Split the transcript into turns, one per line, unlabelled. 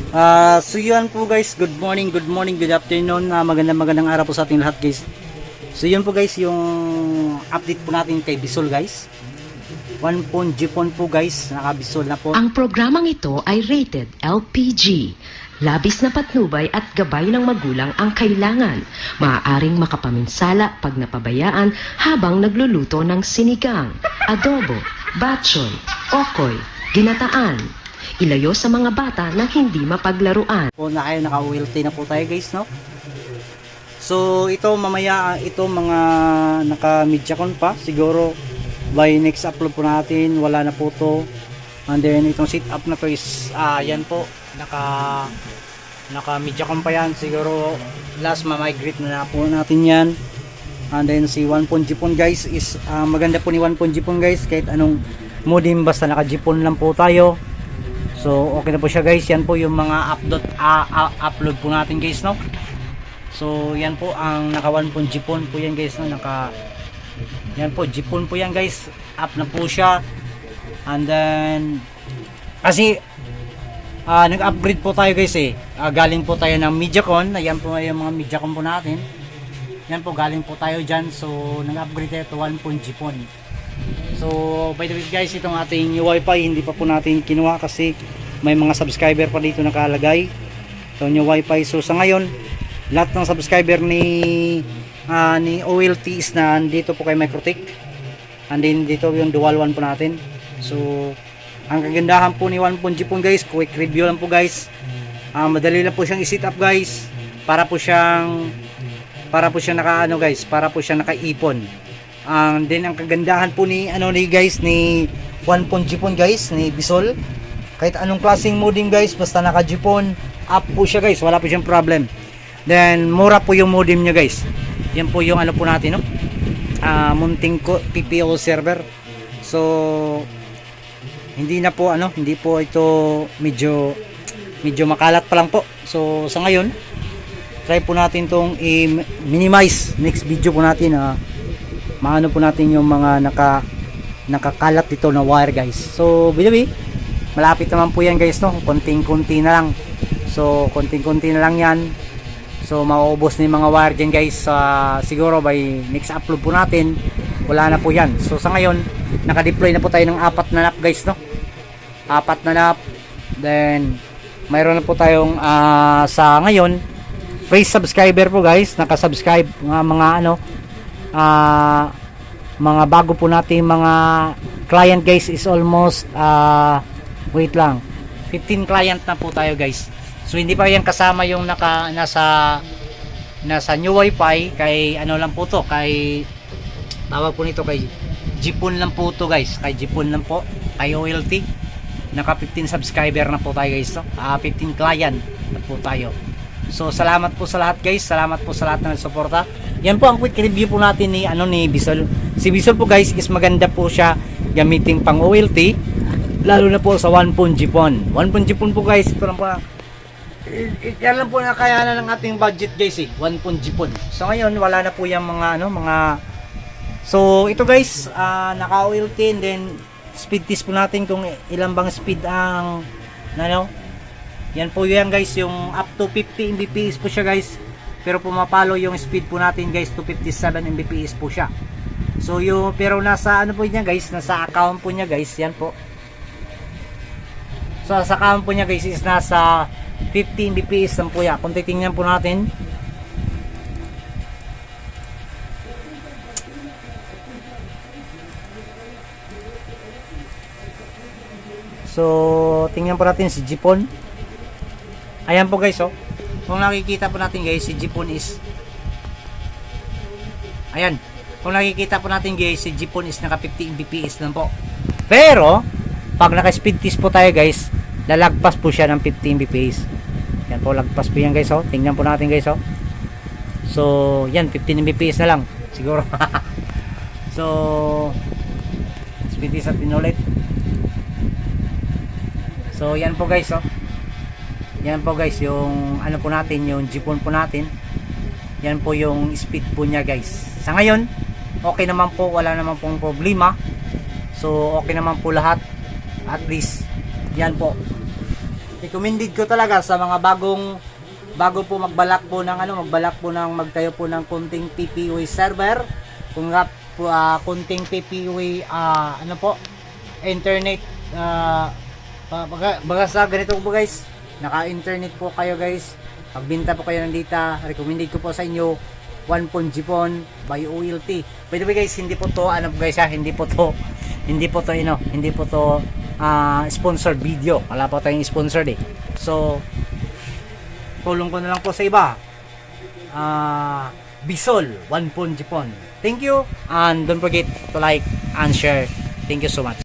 So yun po guys, good morning, good afternoon, magandang araw po sa ating lahat guys. So yun po guys, yung update po natin kay Bisol guys. 1 pon Jipon po guys, naka-Bisol na po.
Ang programang ito ay rated LPG. Labis na patnubay at gabay ng magulang ang kailangan. Maaaring makapaminsala pag napabayaan habang nagluluto ng sinigang, adobo, batson, okoy, ginataan. Ilayo sa mga bata na hindi mapaglaruan.
Po na kayo, naka-OLT na po tayo guys, no? So ito mamaya, ito mga naka-Mediacon pa, siguro by next upload po natin, wala na po to. And then itong sit up na to is, yan po, naka Mediacon pa yan, siguro last ma-migrate na po natin yan. And then si 1 pon Jipon guys is, maganda po ni 1 pon Jipon guys, kahit anong modem basta naka-Jipon lang po tayo. So okay na po siya guys, yan po yung mga upload po natin guys, no? So yan po ang naka 1 pon Jipon po yan guys, no? Yan po, Jipon po yan guys, up na po siya. And then kasi nag-upgrade po tayo guys galing po tayo ng Mediacon, ayan po yung mga Mediacon po natin. Yan po, galing po tayo dyan, so nag-upgrade tayo to 1 pon Jipon. So by the way guys, itong ating new wifi hindi pa po natin kinuha kasi may mga subscriber pa dito nakalagay. So new wifi, so sa ngayon lahat ng subscriber ni OLT is na dito po kay Microtech, and then dito yung dual one po natin. So ang kagandahan po ni 1 pon Jipon guys, quick review lang po guys, madali lang po siyang i-set up guys, para po siyang naka guys, para po siyang nakaipon. Then ang kagandahan po ni guys ni 1 pon Jipon guys, ni Bisol, kahit anong klaseng modem guys, basta naka Jipon up po siya guys, wala po siyang problem. Then mura po yung modem niya guys. Yan po yung po natin, no? Munting ko PPO server. So hindi po ito medyo makalat pa lang po. So sa ngayon try po natin tong i-minimize. Next video po natin maano po natin yung mga nakakalat dito na wire guys. So by the way, malapit naman po yan guys, no? Konting-konti na lang. So konting-konti na lang yan. So mauubos na yung mga wire dyan guys, siguro by next upload po natin wala na po yan. So sa ngayon naka-deploy na po tayo ng 4 na NAP guys, no? 4 na NAP. Then mayroon na po tayong sa ngayon free subscriber po guys, naka-subscribe mga bago po natin mga client guys is almost wait lang, 15 client na po tayo guys. So hindi pa yan kasama yung nasa new wifi, kay lang po to, kay tawag po nito kay Jipon lang po to guys, kay Jipon lang po, kay OLT. Naka 15 subscriber na po tayo guys, no? 15 client na po tayo. So salamat po sa lahat guys, salamat po sa lahat ng suporta. Yan po ang quick review po natin ni Bisol. Si Bisol po guys is maganda po siya gamitin pang OLT, lalo na po sa 1 pon Jipon. 1 pon Jipon po guys, ito lang po, yan lang po na kayanan ng ating budget guys 1 pon Jipon. So ngayon wala na po yung so ito guys, naka OLT, and then speed test po natin kung ilang bang speed ang yan po yan guys, yung up to 50 Mbps po siya guys, pero pumapalo yung speed po natin guys to 57 Mbps po siya. So pero nasa po niya guys, nasa account po niya guys, yan po. So sa account po niya guys is nasa 50 Mbps lang po yan. Kung titingnan po natin, so tingnan po natin si Jipon. Ayan po guys, kung nakikita po natin guys, si Jipon is ayan, kung nakikita po natin guys, si Jipon is naka 50 Mbps lang po. Pero pag naka speed test po tayo guys, lalagpas po siya ng 50 Mbps. Yan po, lagpas po yan guys, tingnan po natin guys, so yan, 15 Mbps na lang siguro. So speed test natin ulit. So yan po guys, yan po guys yung po natin, yung Jipon po natin. Yan po yung speed po niya guys. Sa ngayon okay naman po, wala naman pong problema. So okay naman po lahat, at least yan po. recommended ko talaga sa mga bago po magbalak po ng magtayo po ng kunting PPOE server, kung nga po kunting PPOE internet, baga sa ganito po guys, naka-internet po kayo guys, pagbinta po kayo ng data, recommended ko po sa inyo 1 Jipon by OLT. By the way guys, hindi po to hindi po to sponsored video, wala po tayong sponsored eh. So tulong ko na lang po sa iba. Bisol 1 Jipon. Thank you, and don't forget to like and share. Thank you so much.